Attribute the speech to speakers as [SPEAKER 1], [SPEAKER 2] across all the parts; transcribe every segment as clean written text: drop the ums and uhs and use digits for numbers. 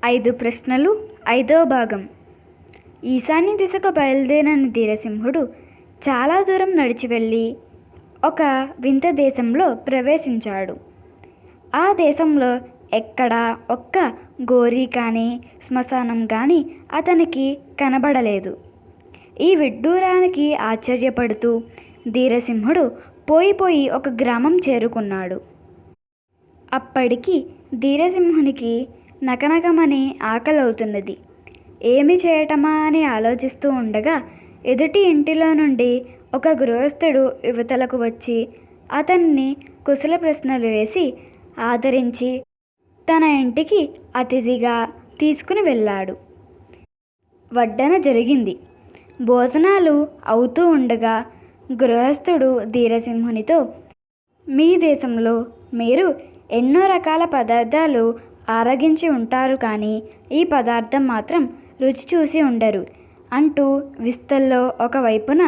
[SPEAKER 1] 5 ప్రశ్నలు 5వ భాగం. ఈశాన్య దిశకు బయలుదేరిన ధీరసింహుడు చాలా దూరం నడిచి వెళ్ళి ఒక వింత దేశంలో ప్రవేశించాడు. ఆ దేశంలో ఎక్కడా ఒక్క గోరీ కానీ శ్మశానం కానీ అతనికి కనబడలేదు. ఈ విడ్డూరానికి ఆశ్చర్యపడుతూ ధీరసింహుడు పోయి ఒక గ్రామం చేరుకున్నాడు. అప్పటికి ధీరసింహునికి నకనకమని ఆకలవుతున్నది. ఏమి చేయటమా అని ఆలోచిస్తూ ఉండగా ఎదుటి ఇంటిలో నుండి ఒక గృహస్థుడు యువతలకు వచ్చి అతన్ని కుశల ప్రశ్నలు వేసి ఆదరించి తన ఇంటికి అతిథిగా తీసుకుని వెళ్ళాడు. వడ్డన జరిగింది. భోజనాలు అవుతూ ఉండగా గృహస్థుడు ధీరసింహునితో, మీ దేశంలో మీరు ఎన్నో రకాల పదార్థాలు ఆరగించి ఉంటారు, కానీ ఈ పదార్థం మాత్రం రుచి చూసి ఉండరు అంటూ విస్తల్లో ఒకవైపున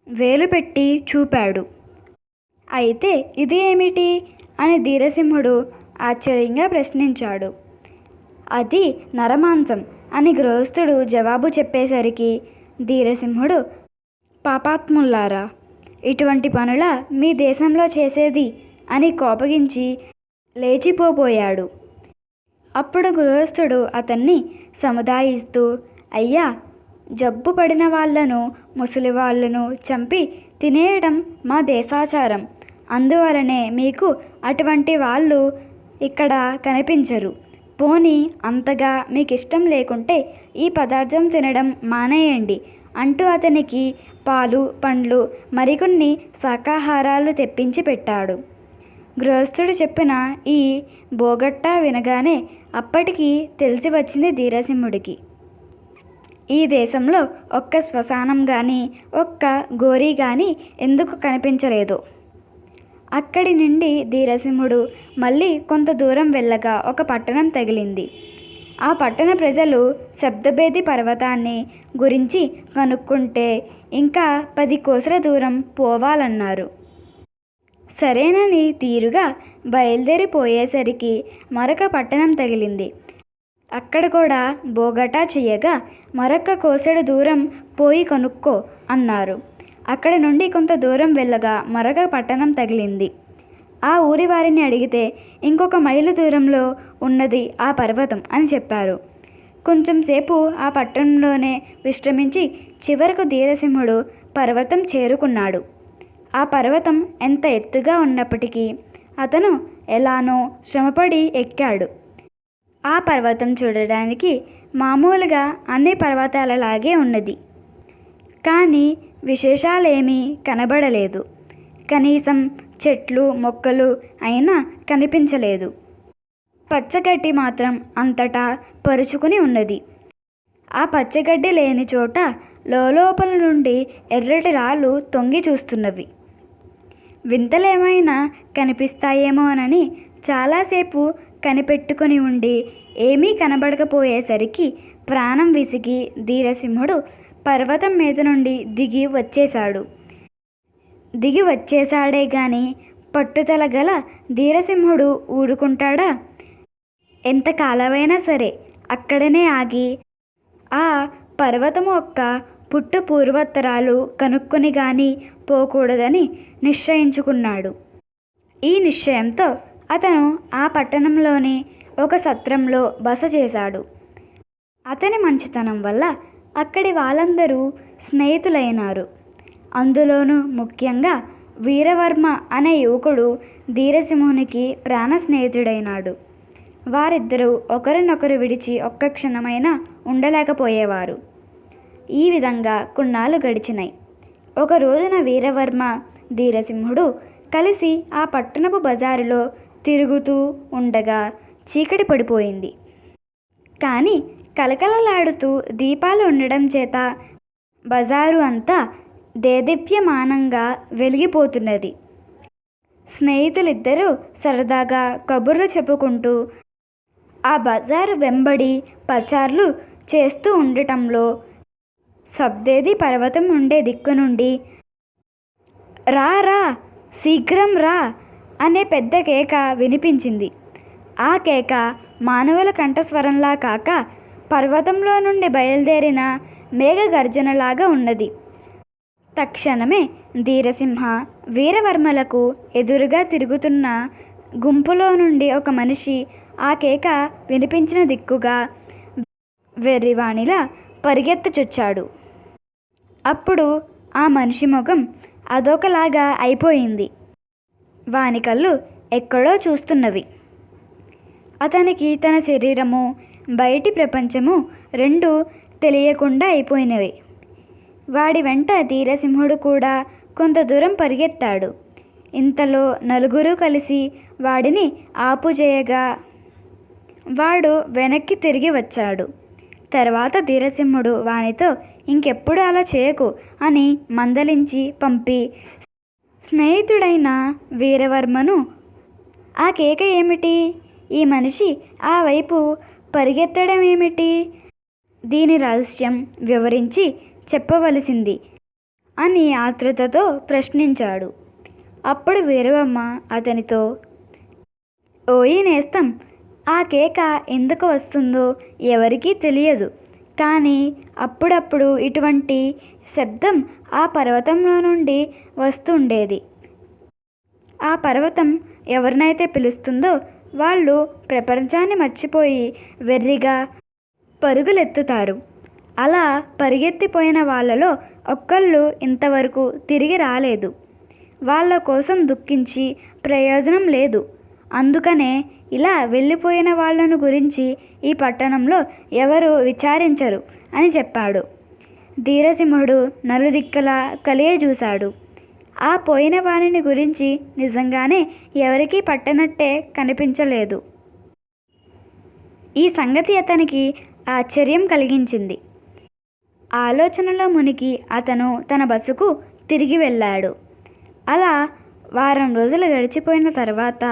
[SPEAKER 1] వేలు పెట్టి చూపాడు. అయితే ఇది ఏమిటి అని ధీరసింహుడు ఆశ్చర్యంగా ప్రశ్నించాడు. అది నరమాంసం అని గృహస్థుడు జవాబు చెప్పేసరికి ధీరసింహుడు, పాపాత్ములారా, ఇటువంటి పనుల మీ దేశంలో చేసేది అని కోపగించి లేచిపోబోయాడు. అప్పుడు గృహస్థుడు అతన్ని సముదాయిస్తూ, అయ్యా, జబ్బు పడిన వాళ్లను ముసలి వాళ్ళను చంపి తినేయడం మా దేశాచారం. అందువలనే మీకు అటువంటి వాళ్ళు ఇక్కడ కనిపించరు. పోనీ అంతగా మీకు ఇష్టం లేకుంటే ఈ పదార్థం తినడం మానేయండి అంటూ అతనికి పాలు పండ్లు మరికొన్ని శాకాహారాలు తెప్పించి పెట్టాడు. గృహస్థుడు చెప్పిన ఈ బోగట్టా వినగానే అప్పటికి తెలిసి వచ్చింది ధీరసింహుడికి. ఈ దేశంలో ఒక్క శ్మశానం కానీ ఒక్క గోరీ కానీ ఎందుకు కనిపించలేదు. అక్కడి నుండి ధీరసింహుడు మళ్ళీ కొంత దూరం వెళ్ళగా ఒక పట్టణం తగిలింది. ఆ పట్టణ ప్రజలు శబ్దభేది పర్వతాన్ని గురించి కనుక్కుంటే ఇంకా 10 కోసుల దూరం పోవాలన్నారు. సరేనని తీరుగా బయలుదేరిపోయేసరికి మరొక పట్టణం తగిలింది. అక్కడ కూడా బోగటా చేయగా మరొక కోసెడు దూరం పోయి కనుక్కో అన్నారు. అక్కడ నుండి కొంత దూరం వెళ్ళగా మరొక పట్టణం తగిలింది. ఆ ఊరి వారిని అడిగితే ఇంకొక మైలు దూరంలో ఉన్నది ఆ పర్వతం అని చెప్పారు. కొంచెం సేపు ఆ పట్టణంలోనే విశ్రమించి చివరకు ధీరసింహుడు పర్వతం చేరుకున్నాడు. ఆ పర్వతం ఎంత ఎత్తుగా ఉన్నప్పటికీ అతను ఎలానో శ్రమపడి ఎక్కాడు. ఆ పర్వతం చూడడానికి మామూలుగా అన్ని పర్వతాలలాగే ఉన్నది. కానీ విశేషాలేమీ కనబడలేదు. కనీసం చెట్లు మొక్కలు అయినా కనిపించలేదు. పచ్చగడ్డి మాత్రం అంతటా పరుచుకుని ఉన్నది. ఆ పచ్చగడ్డి లేని చోట లోపల నుండి ఎర్రటి రాళ్ళు తొంగి చూస్తున్నవి. వింతలేమైనా కనిపిస్తాయేమోనని చాలాసేపు కనిపెట్టుకుని ఉండి ఏమీ కనబడకపోయేసరికి ప్రాణం విసిగి ధీరసింహుడు పర్వతం మీద నుండి దిగి వచ్చేశాడే గాని పట్టుదల గల ధీరసింహుడు ఊరుకుంటాడా? ఎంతకాలమైనా సరే అక్కడనే ఆగి ఆ పర్వతము యొక్క పుట్టు పూర్వోత్తరాలు కనుక్కొని గాని పోకూడదని నిశ్చయించుకున్నాడు. ఈ నిశ్చయంతో అతను ఆ పట్టణంలోని ఒక సత్రంలో బస చేశాడు. అతని మంచితనం వల్ల అక్కడి వాళ్ళందరూ స్నేహితులైనారు. అందులోనూ ముఖ్యంగా వీరవర్మ అనే యువకుడు ధీరసింహునికి ప్రాణ స్నేహితుడైనాడు. వారిద్దరూ ఒకరినొకరు విడిచి ఒక్క క్షణమైనా ఉండలేకపోయేవారు. ఈ విధంగా కొన్నాళ్ళు గడిచినాయి. ఒక రోజున వీరవర్మ ధీరసింహుడు కలిసి ఆ పట్టణపు బజారులో తిరుగుతూ ఉండగా చీకటి పడిపోయింది. కానీ కలకలలాడుతూ దీపాలు ఉండడం చేత బజారు అంతా దేదీప్యమానంగా వెలిగిపోతున్నది. స్నేహితులిద్దరూ సరదాగా కబుర్లు చెప్పుకుంటూ ఆ బజారు వెంబడి పచార్లు చేస్తూ ఉండటంలో సబ్దేది పర్వతం ఉండే దిక్కు నుండి రా రా, శీఘ్రం రా అనే పెద్ద కేక వినిపించింది. ఆ కేక మానవుల కంఠస్వరంలా కాక పర్వతంలో నుండి బయలుదేరిన మేఘ గర్జనలాగా ఉన్నది. తక్షణమే ధీరసింహ వీరవర్మలకు ఎదురుగా తిరుగుతున్న గుంపులో నుండి ఒక మనిషి ఆ కేక వినిపించిన దిక్కుగా వెర్రివాణిలా పరిగెత్తుచొచ్చాడు. అప్పుడు ఆ మనిషి ముఖం అదొకలాగా అయిపోయింది. వాని కళ్ళు ఎక్కడో చూస్తున్నవి. అతనికి తన శరీరము బయటి ప్రపంచము రెండూ తెలియకుండా అయిపోయినవి. వాడి వెంట ధీరసింహుడు కూడా కొంత దూరం పరిగెత్తాడు. ఇంతలో నలుగురు కలిసి వాడిని ఆపుచేయగా వాడు వెనక్కి తిరిగి వచ్చాడు. తర్వాత ధీరసింహుడు వానితో ఇంకెప్పుడు అలా చేయకు అని మందలించి పంపి స్నేహితుడైన వీరవర్మను ఆ కేక ఏమిటి, ఈ మనిషి ఆ వైపు పరిగెత్తడం ఏమిటి, దీని రహస్యం వివరించి చెప్పవలసింది అని ఆతృతతో ప్రశ్నించాడు. అప్పుడు వీరవర్మ అతనితో, ఓయి నేస్తం, ఆ కేక ఎందుకు వస్తుందో ఎవరికీ తెలియదు. కానీ అప్పుడప్పుడు ఇటువంటి శబ్దం ఆ పర్వతంలో నుండి వస్తుండేది. ఆ పర్వతం ఎవరినైతే పిలుస్తుందో వాళ్ళు ప్రపంచాన్ని మర్చిపోయి వెర్రిగా పరుగులెత్తుతారు. అలా పరిగెత్తిపోయిన వాళ్ళలో ఒక్కళ్ళు ఇంతవరకు తిరిగి రాలేదు. వాళ్ళ కోసం దుఃఖించి ప్రయోజనం లేదు. అందుకనే ఇలా వెళ్ళిపోయిన వాళ్ళను గురించి ఈ పట్టణంలో ఎవరు విచారించరు అని చెప్పాడు. ధీరసింహుడు నలుదిక్కలా కలియజూశాడు. ఆ పోయిన వారిని గురించి నిజంగానే ఎవరికీ పట్టనట్టే కనిపించలేదు. ఈ సంగతి అతనికి ఆశ్చర్యం కలిగించింది. ఆలోచనలో మునిగి అతను తన బసకు తిరిగి వెళ్ళాడు. అలా వారం రోజులు గడిచిపోయిన తర్వాత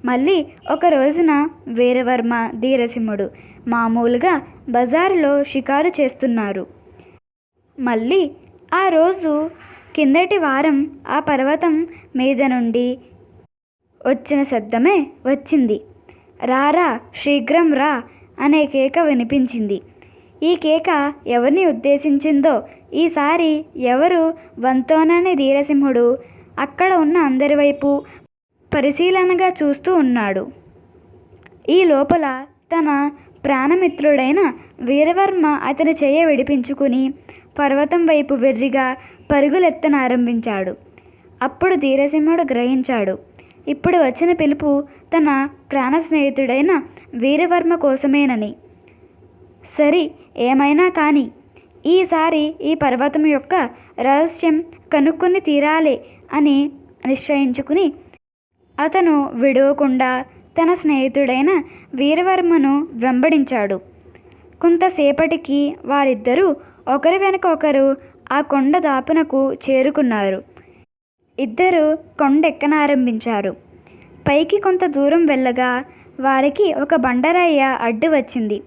[SPEAKER 1] మళ్ళీ ఒక రోజున వీరవర్మ ధీరసింహుడు మామూలుగా బజారులో షికారు చేస్తున్నారు. మళ్ళీ ఆ రోజు కిందటి వారం ఆ పర్వతం మీద నుండి వచ్చిన శబ్దమే వచ్చింది. రారా, శీఘ్రం రా అనే కేక వినిపించింది. ఈ కేక ఎవరిని ఉద్దేశించిందో ఈసారి ఎవరు వంతోనని ధీరసింహుడు అక్కడ ఉన్న అందరి వైపు పరిశీలనగా చూస్తూ ఉన్నాడు. ఈ లోపల తన ప్రాణమిత్రుడైన వీరవర్మ అతని చెయ్య విడిపించుకుని పర్వతం వైపు వెర్రిగా పరుగులెత్తనారంభించాడు. అప్పుడు ధీరసింహుడు గ్రహించాడు, ఇప్పుడు వచ్చిన పిలుపు తన ప్రాణ స్నేహితుడైన వీరవర్మ కోసమేనని. సరి, ఏమైనా కానీ ఈసారి ఈ పర్వతం యొక్క రహస్యం కనుక్కొని తీరాలి అని నిశ్చయించుకుని అతను విడవకుండా తన స్నేహితుడైన వీరవర్మను వెంబడించాడు. కొంతసేపటికి వారిద్దరూ ఒకరి వెనుక ఒకరు ఆ కొండ దాపునకు చేరుకున్నారు. ఇద్దరు కొండెక్కనారంభించారు. పైకి కొంత దూరం వెళ్ళగా వారికి ఒక బండరాయి అడ్డు వచ్చింది.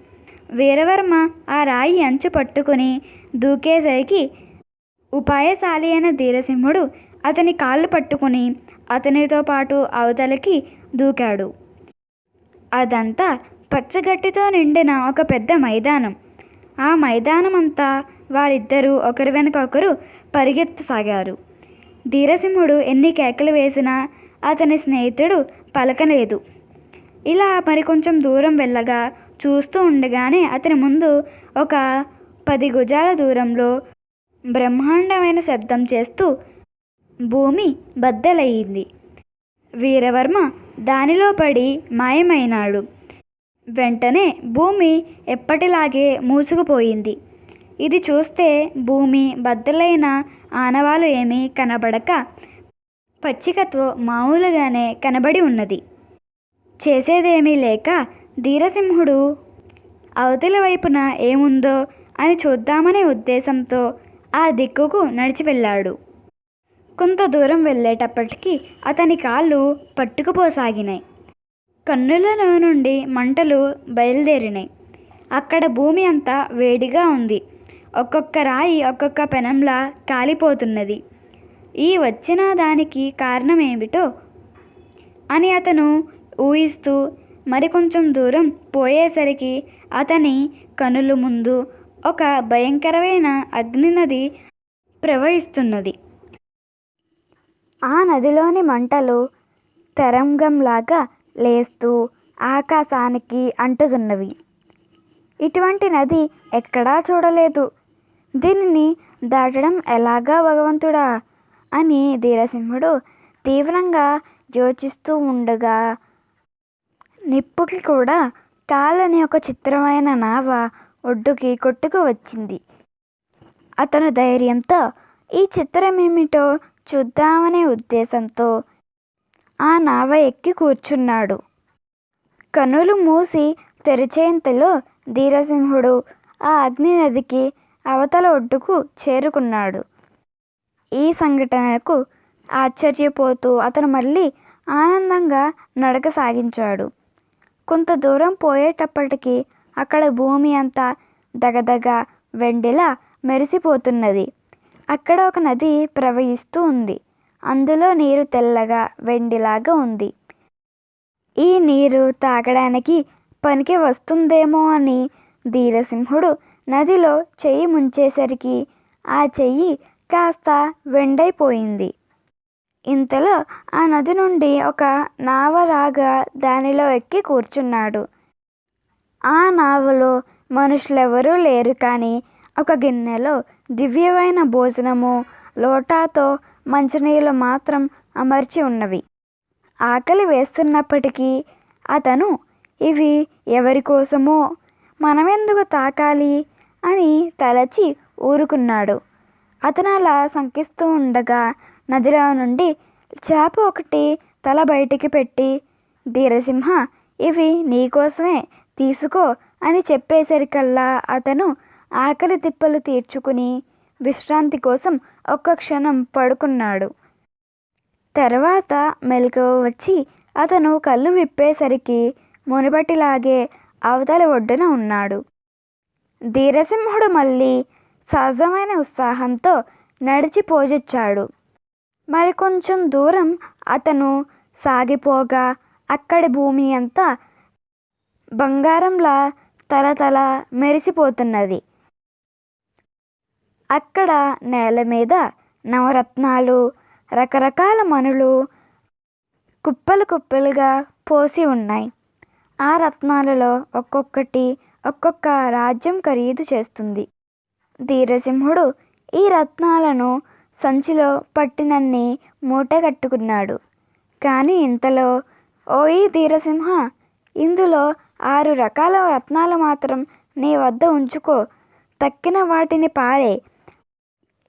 [SPEAKER 1] వీరవర్మ ఆ రాయి అంచు పట్టుకుని దూకేసరికి ఉపాయశాలి అయిన ధీరసింహుడు అతని కాళ్ళు పట్టుకుని అతనితో పాటు అవతలికి దూకాడు. అదంతా పచ్చగడ్డితో నిండిన ఒక పెద్ద మైదానం. ఆ మైదానం అంతా వారిద్దరూ ఒకరి వెనుక ఒకరు పరిగెత్తసాగారు. ధీరసింహుడు ఎన్ని కేకలు వేసినా అతని స్నేహితుడు పలకలేదు. ఇలా మరికొంచెం దూరం వెళ్ళగా చూస్తూ ఉండగానే అతని ముందు ఒక 10 గజాల దూరంలో బ్రహ్మాండమైన శబ్దం చేస్తూ భూమి బద్దలయ్యింది. వీరవర్మ దానిలో పడి మాయమైనాడు. వెంటనే భూమి ఎప్పటిలాగే మూసుకుపోయింది. ఇది చూస్తే భూమి బద్దలైన ఆనవాలు ఏమీ కనబడక పచ్చికతో మామూలుగానే కనబడి ఉన్నది. చేసేదేమీ లేక ధీరసింహుడు అవతలి వైపున ఏముందో అని చూద్దామనే ఉద్దేశంతో ఆ దిక్కుకు నడిచి వెళ్ళాడు. కొంత దూరం వెళ్ళేటప్పటికి అతని కాళ్ళు పట్టుకుపోసాగినాయి. కన్నులలో నుండి మంటలు బయలుదేరినాయి. అక్కడ భూమి అంతా వేడిగా ఉంది. ఒక్కొక్క రాయి ఒక్కొక్క పెనంలా కాలిపోతున్నది. ఈ వచ్చిన దానికి కారణం ఏమిటో అని అతను ఊహిస్తూ మరికొంచెం దూరం పోయేసరికి అతని కనుల ముందు ఒక భయంకరమైన అగ్నినది ప్రవహిస్తున్నది. ఆ నదిలోని మంటలు తరంగంలాగా లేస్తూ ఆకాశానికి అంటుతున్నవి. ఇటువంటి నది ఎక్కడా చూడలేదు. దీనిని దాటడం ఎలాగా భగవంతుడా అని ధీరసింహుడు తీవ్రంగా యోచిస్తూ ఉండగా నిప్పుకి కూడా కాలని ఒక చిత్రమైన నావ ఒడ్డుకి కొట్టుకు వచ్చింది. అతను ధైర్యంతో ఈ చిత్రం ఏమిటో చూద్దామనే ఉద్దేశంతో ఆ నావ ఎక్కి కూర్చున్నాడు. కనులు మూసి తెరిచేంతలో ధీరసింహుడు ఆ అగ్ని నదికి అవతల ఒడ్డుకు చేరుకున్నాడు. ఈ సంఘటనకు ఆశ్చర్యపోతూ అతను మళ్ళీ ఆనందంగా నడక సాగించాడు. కొంత దూరం పోయేటప్పటికి అక్కడ భూమి అంతా దగదగ వెండిలా మెరిసిపోతున్నది. అక్కడ ఒక నది ప్రవహిస్తూ ఉంది. అందులో నీరు తెల్లగా వెండిలాగా ఉంది. ఈ నీరు తాగడానికి పనికి వస్తుందేమో అని ధీరసింహుడు నదిలో చెయ్యి ముంచేసరికి ఆ చెయ్యి కాస్త వెండైపోయింది. ఇంతలో ఆ నది నుండి ఒక నావ రాగా దానిలో ఎక్కి కూర్చున్నాడు. ఆ నావలో మనుషులెవరూ లేరు, కానీ ఒక గిన్నెలో దివ్యమైన భోజనము, లోటాతో మంచినీళ్ళు మాత్రం అమర్చి ఉన్నవి. ఆకలి వేస్తున్నప్పటికీ అతను ఇవి ఎవరి కోసమో, మనమెందుకు తాకాలి అని తలచి ఊరుకున్నాడు. అతను అలా శంకిస్తూ ఉండగా నదిలో నుండి చేప ఒకటి తల బయటికి పెట్టి, ధీరసింహ, ఇవి నీకోసమే, తీసుకో అని చెప్పేసరికల్లా అతను ఆకలి తిప్పలు తీర్చుకుని విశ్రాంతి కోసం ఒక్క క్షణం పడుకున్నాడు. తర్వాత మెలకువ వచ్చి అతను కళ్ళు విప్పేసరికి మునుపటిలాగే అవతలి ఒడ్డున ఉన్నాడు. ధీరసింహుడు మళ్ళీ సహజమైన ఉత్సాహంతో నడిచి పోజొచ్చాడు. మరికొంచెం దూరం అతను సాగిపోగా అక్కడి భూమి అంతా బంగారంలా తలతల మెరిసిపోతున్నది. అక్కడ నేల మీద నవరత్నాలు, రకరకాల మణులు కుప్పలు కుప్పలుగా పోసి ఉన్నాయి. ఆ రత్నాలలో ఒక్కొక్కటి ఒక్కొక్క రాజ్యం ఖరీదు చేస్తుంది. ధీరసింహుడు ఈ రత్నాలను సంచిలో పట్టినన్ని మూటగట్టుకున్నాడు. కానీ ఇంతలో, ఓయి ధీరసింహ, ఇందులో 6 రకాల రత్నాలు మాత్రం నీ వద్ద ఉంచుకో, తక్కిన వాటిని పారే.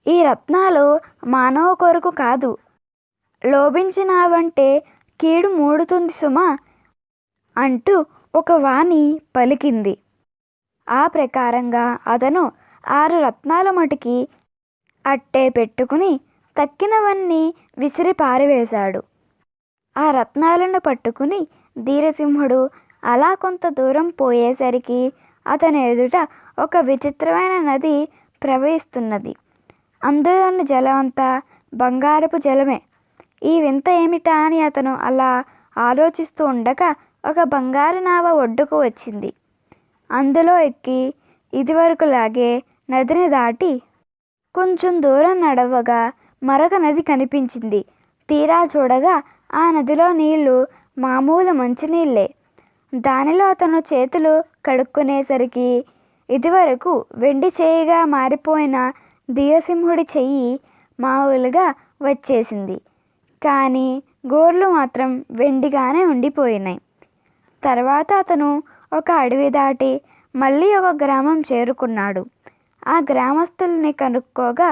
[SPEAKER 1] ఈ రత్నాలు మానవ కొరకు కాదు, లోభించినావంటే కీడు మూడుతుంది సుమా అంటూ ఒక వాణి పలికింది. ఆ ప్రకారంగా అతను 6 రత్నాల మటుకి అట్టే పెట్టుకుని తక్కినవన్నీ విసిరి పారవేశాడు. ఆ రత్నాలను పట్టుకుని ధీరసింహుడు అలా కొంత దూరం పోయేసరికి అతని ఎదుట ఒక విచిత్రమైన నది ప్రవహిస్తున్నది. అందులోని జలం అంతా బంగారపు జలమే. ఈ వింత ఏమిటా అని అతను అలా ఆలోచిస్తూ ఉండగా ఒక బంగారు నావ ఒడ్డుకు వచ్చింది. అందులో ఎక్కి ఇదివరకులాగే నదిని దాటి కొంచెం దూరం నడవగా మరొక నది కనిపించింది. తీరా చూడగా ఆ నదిలో నీళ్లు మామూలు మంచినీళ్ళే. దానిలో అతను చేతులు కడుక్కునేసరికి ఇదివరకు వెండి చేయిగా మారిపోయిన ధీరసింహుడి చెయ్యి మామూలుగా వచ్చేసింది. కానీ గోర్లు మాత్రం వెండిగానే ఉండిపోయినాయి. తర్వాత అతను ఒక అడవి దాటి మళ్ళీ ఒక గ్రామం చేరుకున్నాడు. ఆ గ్రామస్తుల్ని కనుక్కోగా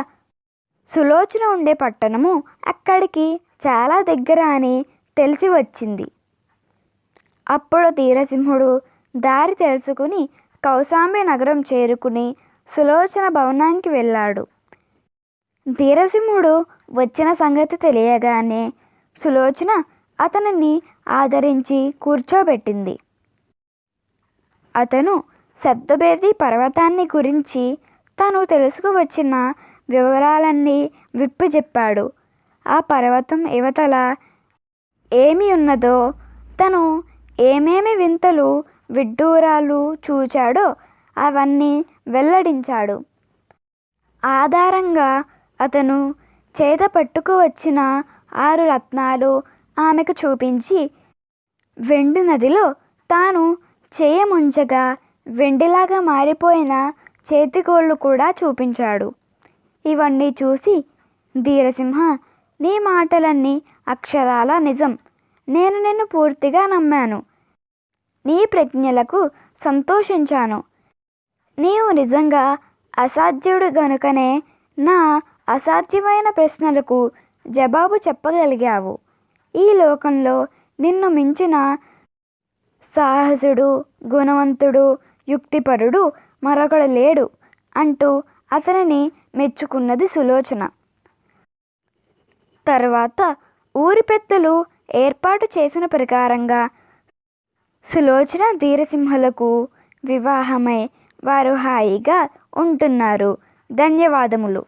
[SPEAKER 1] సులోచన ఉండే పట్టణము అక్కడికి చాలా దగ్గర అని తెలిసి వచ్చింది. అప్పుడు ధీరసింహుడు దారి తెలుసుకుని కౌశాంబి నగరం చేరుకుని సులోచన భవనానికి వెళ్ళాడు. ధీరసింహుడు వచ్చిన సంగతి తెలియగానే సులోచన అతనిని ఆదరించి కూర్చోబెట్టింది. అతను శబ్దభేది పర్వతాన్ని గురించి తను తెలుసుకువచ్చిన వివరాలన్నీ విప్పి చెప్పాడు. ఆ పర్వతం యువతల ఏమి ఉన్నదో, తను ఏమేమి వింతలు విడ్డూరాలు చూచాడో అవన్నీ వెల్లడించాడు. ఆధారంగా అతను చేత పట్టుకు వచ్చిన 6 రత్నాలు ఆమెకు చూపించి వెండి నదిలో తాను చేయముంచగా వెండిలాగా మారిపోయిన చేతిగోళ్ళు కూడా చూపించాడు. ఇవన్నీ చూసి ధీరసింహ, నీ మాటలన్నీ అక్షరాల నిజం. నేను నిన్ను పూర్తిగా నమ్మాను. నీ ప్రజ్ఞలకు సంతోషించాను. నీవు నిజంగా అసాధ్యుడు గనుకనే నా అసాధ్యమైన ప్రశ్నలకు జవాబు చెప్పగలిగావు. ఈ లోకంలో నిన్ను మించిన సాహసుడు, గుణవంతుడు, యుక్తిపరుడు మరొకడు లేడు అంటూ అతనిని మెచ్చుకున్నది సులోచన. తర్వాత ఊరి పెద్దలు ఏర్పాటు చేసిన ప్రకారంగా సులోచన ధీరసింహలకు వివాహమై వారు హాయిగా ఉంటున్నారు. ధన్యవాదములు.